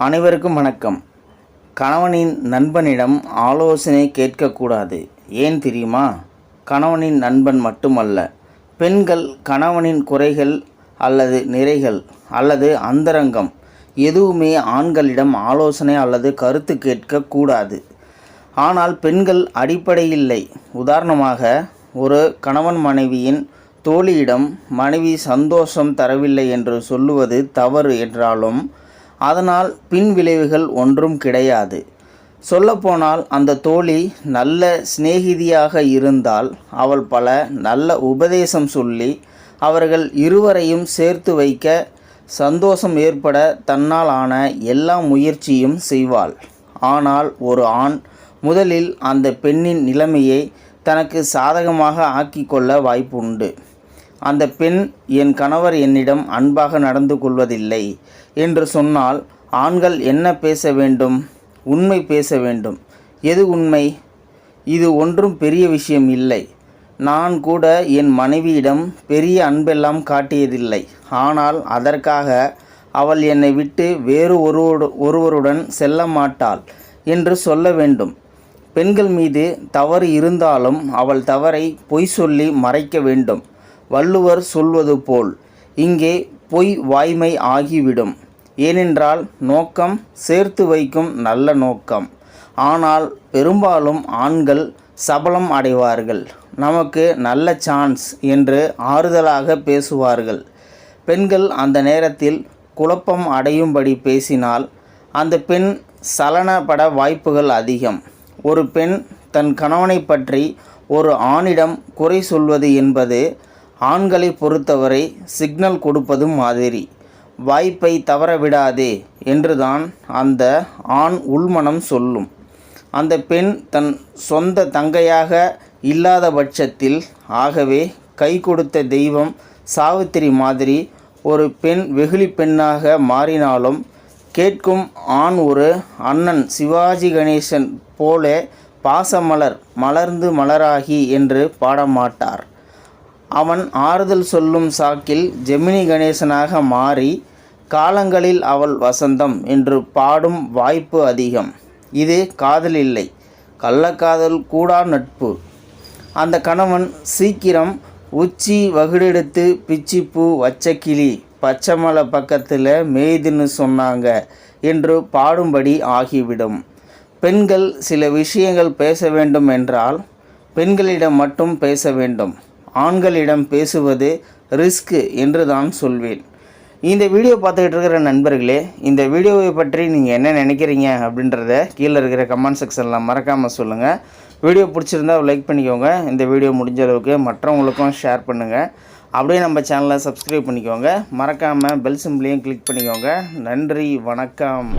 அனைவருக்கும் வணக்கம். கணவனின் நண்பனிடம் ஆலோசனை கேட்கக்கூடாது. ஏன் தெரியுமா? கணவனின் நண்பன் மட்டுமல்ல, பெண்கள் கணவனின் குறைகள் அல்லது நிறைகள் அல்லது அந்தரங்கம் எதுவுமே ஆண்களிடம் ஆலோசனை அல்லது கருத்து கேட்கக்கூடாது. ஆனால் பெண்கள் அடிப்படையில்லை. உதாரணமாக, ஒரு கணவன் மனைவியின் தோழியிடம் மனைவி சந்தோஷம் தரவில்லை என்று சொல்லுவது தவறு என்றாலும் அதனால் பின் விளைவுகள் ஒன்றும் கிடையாது. சொல்லப்போனால் அந்த தோழி நல்ல சிநேகிதியாக இருந்தால் அவள் பல நல்ல உபதேசம் சொல்லி அவர்கள் இருவரையும் சேர்த்து வைக்க சந்தோஷம் ஏற்பட தன்னால் ஆன எல்லா முயற்சியும் செய்வாள். ஆனால் ஒரு ஆண் முதலில் அந்த பெண்ணின் நிலைமையை தனக்கு சாதகமாக ஆக்கிக்கொள்ள வாய்ப்பு உண்டு. அந்த பெண், என் கணவர் என்னிடம் அன்பாக நடந்து கொள்வதில்லை என்று சொன்னால் ஆண்கள் என்ன பேச வேண்டும்? உண்மை பேச வேண்டும். எது உண்மை? இது ஒன்றும் பெரிய விஷயம் இல்லை. நான் கூட என் மனைவியிடம் பெரிய அன்பெல்லாம் காட்டியதில்லை. ஆனால் அதற்காக அவள் என்னை விட்டு வேறு ஒருவருடன் செல்ல மாட்டாள் என்று சொல்ல வேண்டும். பெண்கள் மீது தவறு இருந்தாலும் அவள் தவறை பொய் சொல்லி மறைக்க வேண்டும். வள்ளுவர் சொல்வது போல் இங்கே பொய் வாய்மை ஆகிவிடும். ஏனென்றால் நோக்கம் சேர்த்து வைக்கும் நல்ல நோக்கம். ஆனால் பெரும்பாலும் ஆண்கள் சபலம் அடைவார்கள். நமக்கு நல்ல சான்ஸ் என்று ஆறுதலாக பேசுவார்கள். பெண்கள் அந்த நேரத்தில் குழப்பம் அடையும்படி பேசினால் அந்த பெண் சலனப்பட வாய்ப்புகள் அதிகம். ஒரு பெண் தன் கணவனை பற்றி ஒரு ஆணிடம் குறை சொல்வது என்பது ஆண்களை பொறுத்தவரை சிக்னல் கொடுப்பது மாதிரி. வாய்ப்பை தவறவிடாதே என்றுதான் அந்த ஆண் உள்மனம் சொல்லும். அந்த பெண் தன் சொந்த தங்கையாக இல்லாத பட்சத்தில், ஆகவே கை கொடுத்த தெய்வம் சாவித்திரி மாதிரி ஒரு பெண் வெகுளி பெண்ணாக மாறினாலும் கேட்கும் ஆண் ஒரு அண்ணன் சிவாஜி கணேசன் போல பாசமலர் மலர்ந்து மலராகி என்று பாடமாட்டார். அவன் ஆறுதல் சொல்லும் சாக்கில் ஜெமினி கணேசனாக மாறி காலங்களில் அவள் வசந்தம் என்று பாடும் வாய்ப்பு அதிகம். இது காதல் இல்லை, கள்ளக்காதல் கூடா நட்பு. அந்த கணவன் சீக்கிரம் உச்சி வகுடெடுத்து பிச்சிப்பூ வச்சக்கிளி பச்சைமலை பக்கத்தில் மேய்துன்னு சொன்னாங்க என்று பாடும்படி ஆகிவிடும். பெண்கள் சில விஷயங்கள் பேச வேண்டும் என்றால் பெண்களிடம் மட்டும் பேச வேண்டும். ஆண்களிடம் பேசுவது ரிஸ்க்கு என்று தான் சொல்வேன். இந்த வீடியோ பார்த்துக்கிட்டு இருக்கிற நண்பர்களே, இந்த வீடியோவை பற்றி நீங்கள் என்ன நினைக்கிறீங்க அப்படின்றத கீழே இருக்கிற கமெண்ட் செக்ஷனில் மறக்காமல் சொல்லுங்கள். வீடியோ பிடிச்சிருந்தா லைக் பண்ணிக்கோங்க. இந்த வீடியோ முடிஞ்ச அளவுக்கு மற்றவங்களுக்கும் ஷேர் பண்ணுங்கள். அப்படியே நம்ம சேனலை சப்ஸ்கிரைப் பண்ணிக்கோங்க. மறக்காமல் பெல் சிம்பிளையும் கிளிக் பண்ணிக்கோங்க. நன்றி, வணக்கம்.